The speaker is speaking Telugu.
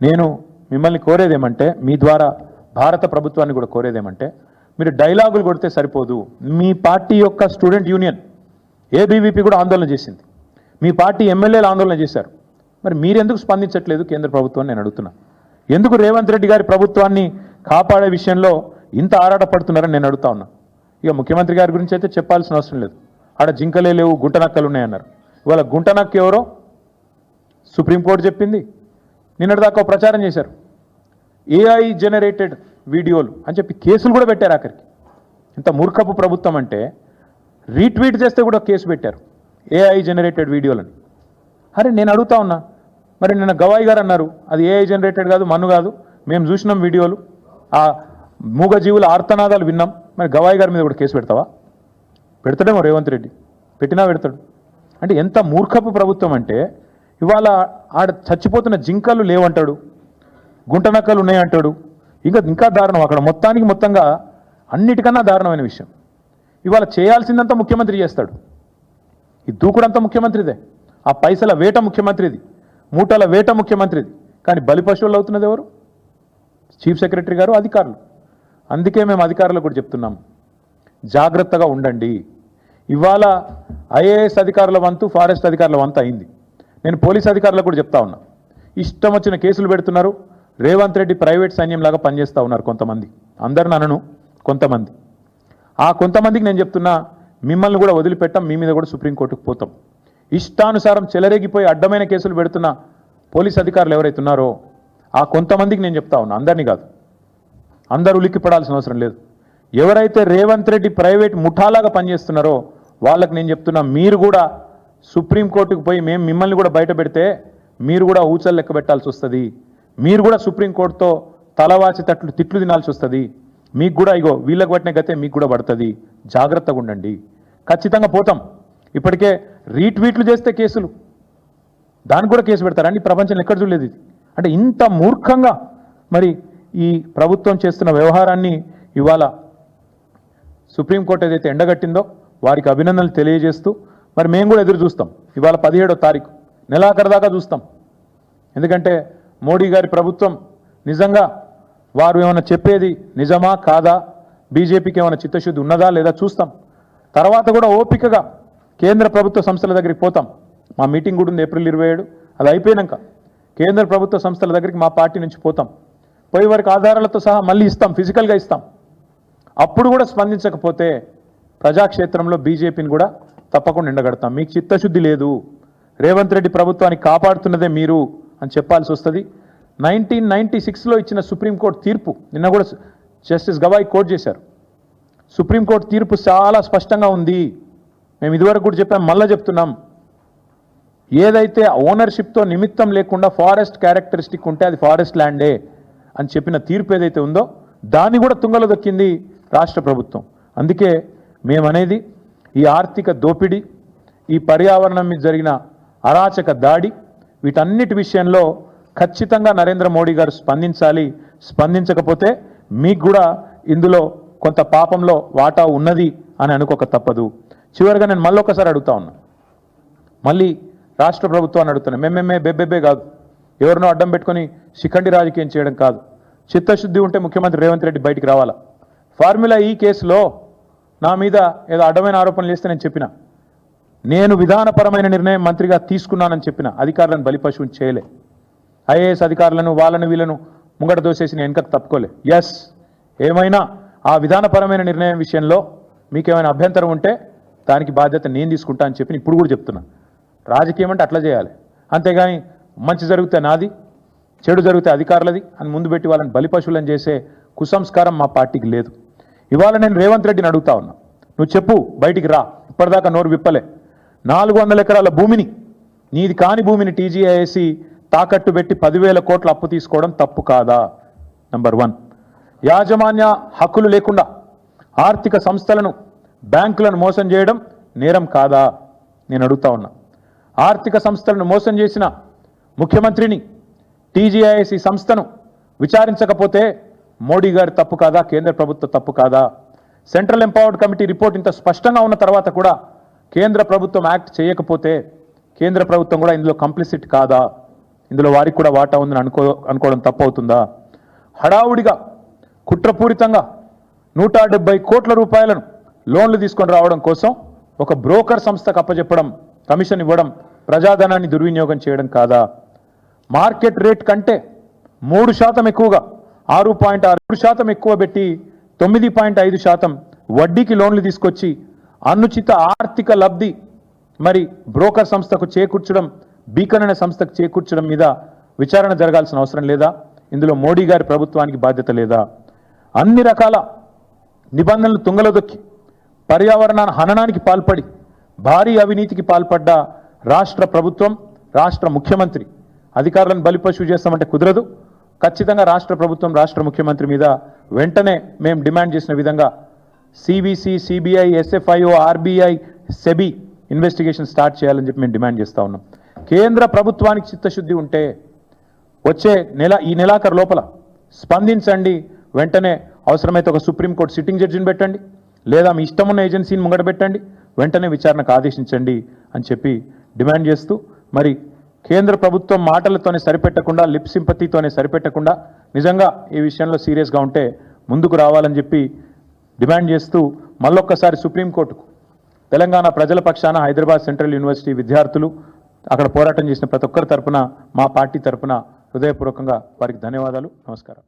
నేను మిమ్మల్ని కోరేదేమంటే మీ ద్వారా భారత ప్రభుత్వాన్ని కూడా కోరేదేమంటే మీరు డైలాగులు కొడితే సరిపోదు. మీ పార్టీ యొక్క స్టూడెంట్ యూనియన్ ఏబీవీపీ కూడా ఆందోళన చేసింది, మీ పార్టీ ఎమ్మెల్యేలు ఆందోళన చేశారు. మరి మీరెందుకు స్పందించట్లేదు కేంద్ర ప్రభుత్వాన్ని నేను అడుగుతున్నా. ఎందుకు రేవంత్ రెడ్డి గారి ప్రభుత్వాన్ని కాపాడే విషయంలో ఇంత ఆరాటపడుతున్నారని నేను అడుగుతా ఉన్నా. ఇక ముఖ్యమంత్రి గారి గురించి అయితే చెప్పాల్సిన అవసరం లేదు. ఆడ జింకలే లేవు, గుంటనక్కలు ఉన్నాయన్నారు. ఇవాళ గుంటనక్క ఎవరో సుప్రీంకోర్టు చెప్పింది. నిన్నటిదాకా ప్రచారం చేశారు, ఏఐ జనరేటెడ్ వీడియోలు అని చెప్పి కేసులు కూడా పెట్టారు. ఆఖరికి ఇంత మూర్ఖపు ప్రభుత్వం అంటే రీట్వీట్ చేస్తే కూడా కేసు పెట్టారు ఏఐ జనరేటెడ్ వీడియోలని. అరే నేను అడుగుతా ఉన్నా, మరి నిన్న గవాయి గారు అన్నారు అది ఏఐ జనరేటెడ్ కాదు, మన్ను కాదు, మేము చూసినాం వీడియోలు, ఆ మూగజీవుల ఆర్తనాదాలు విన్నాం. మరి గవాయి గారి మీద కూడా కేసు పెడతావా? పెడతాడేమో రేవంత్ రెడ్డి, పెట్టినా పెడతాడు. అంటే ఎంత మూర్ఖపు ప్రభుత్వం అంటే ఇవాళ ఆడ చచ్చిపోతున్న జింకలు లేవంటాడు, గుంటనక్కలు ఉన్నాయంటాడు. ఇంకా దారుణం, అక్కడ మొత్తంగా అన్నిటికన్నా దారుణమైన విషయం ఇవాళ చేయాల్సిందంతా ముఖ్యమంత్రి చేస్తాడు. ఈ దూకుడంతా ముఖ్యమంత్రిదే, ఆ పైసల వేట ముఖ్యమంత్రిది, మూటల వేట ముఖ్యమంత్రిది. కానీ బలి పశువులు అవుతున్నది ఎవరు? చీఫ్ సెక్రటరీ గారు, అధికారులు. అందుకే మేము అధికారులకు కూడా చెప్తున్నాం, జాగ్రత్తగా ఉండండి. ఇవాళ ఐఏఎస్ అధికారుల వంతు, ఫారెస్ట్ అధికారుల వంతు అయింది. నేను పోలీస్ అధికారులకు కూడా చెప్తా ఉన్నా, ఇష్టం వచ్చిన కేసులు పెడుతున్నారు. రేవంత్ రెడ్డి ప్రైవేట్ సైన్యంలాగా పనిచేస్తూ ఉన్నారు కొంతమంది, అందరిని అనను, కొంతమంది. ఆ కొంతమందికి నేను చెప్తున్నా, మిమ్మల్ని కూడా వదిలిపెట్టాం, మీ మీద కూడా సుప్రీంకోర్టుకు పోతాం. ఇష్టానుసారం చెలరేగిపోయి అడ్డమైన కేసులు పెడుతున్న పోలీస్ అధికారులు ఎవరైతే ఉన్నారో ఆ కొంతమందికి నేను చెప్తా ఉన్నా, అందరినీ కాదు. అందరూ ఉలిక్కిపడాల్సిన అవసరం లేదు. ఎవరైతే రేవంత్ రెడ్డి ప్రైవేట్ ముఠాలాగా పనిచేస్తున్నారో వాళ్ళకి నేను చెప్తున్నా, మీరు కూడా సుప్రీంకోర్టుకు పోయి మేము మిమ్మల్ని కూడా బయట పెడితే మీరు కూడా ఊచలు లెక్క పెట్టాల్సి వస్తుంది. మీరు కూడా సుప్రీంకోర్టుతో తలవాచి తిట్లు తినాల్సి వస్తుంది. మీకు కూడా ఇగో వీళ్ళకి పట్టిన గతే మీకు కూడా పడుతుంది. జాగ్రత్తగా ఉండండి. ఖచ్చితంగా పోతాం. ఇప్పటికే రీట్వీట్లు చేస్తే కేసులు, దానికి కూడా కేసు పెడతారండి. ప్రపంచంలో ఎక్కడ చూడలేదు ఇది. అంటే ఇంత మూర్ఖంగా మరి ఈ ప్రభుత్వం చేస్తున్న వ్యవహారాన్ని ఇవాళ సుప్రీంకోర్టు ఏదైతే ఎండగట్టిందో వారికి అభినందనలు తెలియజేస్తూ మరి మేము కూడా ఎదురు చూస్తాం. ఇవాళ 17వ తారీఖు నెలాఖరు దాకా చూస్తాం. ఎందుకంటే మోడీ గారి ప్రభుత్వం నిజంగా వారు ఏమైనా చెప్పేది నిజమా కాదా, బీజేపీకి ఏమైనా చిత్తశుద్ధి ఉన్నదా లేదా చూస్తాం. తర్వాత కూడా ఓపికగా కేంద్ర ప్రభుత్వ సంస్థల దగ్గరికి పోతాం. మా మీటింగ్ కూడా ఉంది ఏప్రిల్ 27. అది అయిపోయాక కేంద్ర ప్రభుత్వ సంస్థల దగ్గరికి మా పార్టీ నుంచి పోతాం. పోయి వారికి ఆధారాలతో సహా మళ్ళీ ఇస్తాం, ఫిజికల్గా ఇస్తాం. అప్పుడు కూడా స్పందించకపోతే ప్రజాక్షేత్రంలో బీజేపీని కూడా తప్పకుండా ఎండగడతాం. మీకు చిత్తశుద్ధి లేదు, రేవంత్ రెడ్డి ప్రభుత్వాన్ని కాపాడుతున్నదే మీరు అని చెప్పాల్సి వస్తుంది. 1996లో ఇచ్చిన సుప్రీంకోర్టు తీర్పు నిన్న కూడా జస్టిస్ గవాయి కోట్ చేశారు. సుప్రీంకోర్టు తీర్పు చాలా స్పష్టంగా ఉంది. మేము ఇదివరకు కూడా చెప్పాం, మళ్ళీ చెప్తున్నాం. ఏదైతే ఓనర్షిప్తో నిమిత్తం లేకుండా ఫారెస్ట్ క్యారెక్టరిస్టిక్ ఉంటే అది ఫారెస్ట్ ల్యాండే అని చెప్పిన తీర్పు ఏదైతే ఉందో దాన్ని కూడా తుంగలో దొక్కింది రాష్ట్ర ప్రభుత్వం. అందుకే మేమనేది ఈ ఆర్థిక దోపిడీ, ఈ పర్యావరణం మీద జరిగిన అరాచక దాడి, వీటన్నిటి విషయంలో ఖచ్చితంగా నరేంద్ర మోడీ గారు స్పందించాలి. స్పందించకపోతే మీకు కూడా ఇందులో కొంత పాపంలో వాటా ఉన్నది అని అనుకోక తప్పదు. చివరిగా నేను మళ్ళొకసారి అడుగుతా ఉన్నా, మళ్ళీ రాష్ట్ర ప్రభుత్వాన్ని అడుగుతున్నా. మేమేమే బెబ్బెబ్బే కాదు, ఎవరినో అడ్డం పెట్టుకొని శిఖండి రాజకీయం చేయడం కాదు. చిత్తశుద్ధి ఉంటే ముఖ్యమంత్రి రేవంత్ రెడ్డి బయటికి రావాలా. ఫార్ములా ఈ కేసులో నా మీద ఏదో అడ్డమైన ఆరోపణలు చేస్తే నేను చెప్పిన, నేను విధానపరమైన నిర్ణయం మంత్రిగా తీసుకున్నానని చెప్పిన, అధికారులను బలిపశువుని చేయలే. ఐఏఎస్ అధికారులను వాళ్ళను వీళ్ళను ముంగట దోసేసి నేను వెనకకు తప్పుకోలే. ఎస్, ఏమైనా ఆ విధానపరమైన నిర్ణయం విషయంలో మీకేమైనా అభ్యంతరం ఉంటే దానికి బాధ్యత నేను తీసుకుంటా అని చెప్పి ఇప్పుడు కూడా చెప్తున్నా. రాజకీయం అంటే అట్లా చేయాలి, అంతేగాని మంచి జరిగితే నాది, చెడు జరిగితే అధికారులది అని ముందు పెట్టి వాళ్ళని బలిపశువులను చేసే కుసంస్కారం మా పార్టీకి లేదు. ఇవాళ నేను రేవంత్ రెడ్డిని అడుగుతా ఉన్నా, నువ్వు చెప్పు, బయటికి రా. ఇప్పటిదాకా నోరు విప్పలే. 400 ఎకరాల భూమిని, నీది కాని భూమిని టీజీఐఏసీ తాకట్టు పెట్టి 10,000 కోట్ల అప్పు తీసుకోవడం తప్పు కాదా? నంబర్ 1. యాజమాన్య హక్కులు లేకుండా ఆర్థిక సంస్థలను, బ్యాంకులను మోసం చేయడం నేరం కాదా? నేను అడుగుతా ఉన్నా. ఆర్థిక సంస్థలను మోసం చేసిన ముఖ్యమంత్రిని, టీజీఐఏసీ సంస్థను విచారించకపోతే మోడీ గారి తప్పు కాదా? కేంద్ర ప్రభుత్వ తప్పు కాదా? సెంట్రల్ ఎంపవర్డ్ కమిటీ రిపోర్ట్ ఇంత స్పష్టంగా ఉన్న తర్వాత కూడా కేంద్ర ప్రభుత్వం యాక్ట్ చేయకపోతే కేంద్ర ప్రభుత్వం కూడా ఇందులో కంప్లిసిట్ కాదా? ఇందులో వారికి కూడా వాటా ఉందని అనుకోవడం తప్పవుతుందా? హడావుడిగా కుట్రపూరితంగా 170 కోట్ల రూపాయలను లోన్లు తీసుకొని రావడం కోసం ఒక బ్రోకర్ సంస్థకు అప్పచెప్పడం, కమిషన్ ఇవ్వడం ప్రజాధనాన్ని దుర్వినియోగం చేయడం కాదా? మార్కెట్ రేట్ కంటే 3% ఎక్కువగా 6.6% ఎక్కువ పెట్టి 9.5% వడ్డీకి లోన్లు తీసుకొచ్చి అనుచిత ఆర్థిక లబ్ధి మరి బ్రోకర్ సంస్థకు చేకూర్చడం, బీకన్ అనే సంస్థకు చేకూర్చడం మీద విచారణ జరగాల్సిన అవసరం లేదా? ఇందులో మోడీ గారి ప్రభుత్వానికి బాధ్యత లేదా? అన్ని రకాల నిబంధనలు తుంగలో దొక్కి పర్యావరణ హననానికి పాల్పడి భారీ అవినీతికి పాల్పడ్డ రాష్ట్ర ప్రభుత్వం, రాష్ట్ర ముఖ్యమంత్రి అధికారులను బలిపశువు చేస్తామంటే కుదరదు. ఖచ్చితంగా రాష్ట్ర ప్రభుత్వం, రాష్ట్ర ముఖ్యమంత్రి మీద వెంటనే మేము డిమాండ్ చేసిన విధంగా CBC, CBI, SFIO, RBI, SEBI investigation start చేయాలని చెప్పి మేము డిమాండ్ చేస్తూ ఉన్నాం. కేంద్ర ప్రభుత్వానికి చిత్తశుద్ధి ఉంటే వచ్చే ఈ నెలాఖరు లోపల స్పందించండి. వెంటనే అవసరమైతే ఒక సుప్రీంకోర్టు సిట్టింగ్ జడ్జిని పెట్టండి, లేదా మీ ఇష్టమున్న ఏజెన్సీని ముంగట పెట్టండి, వెంటనే విచారణకు ఆదేశించండి అని చెప్పి డిమాండ్ చేస్తూ, మరి కేంద్ర ప్రభుత్వం మాటలతోనే సరిపెట్టకుండా, లిప్ సింపతితోనే సరిపెట్టకుండా నిజంగా ఈ విషయంలో సీరియస్గా ఉంటే ముందుకు రావాలని చెప్పి డిమాండ్ చేస్తూ మళ్ళొక్కసారి సుప్రీంకోర్టుకు తెలంగాణ ప్రజల పక్షాన హైదరాబాద్ సెంట్రల్ యూనివర్సిటీ విద్యార్థులు, అక్కడ పోరాటం చేసిన ప్రతి ఒక్కరి తరపున, మా పార్టీ తరపున హృదయపూర్వకంగా వారికి ధన్యవాదాలు, నమస్కారం.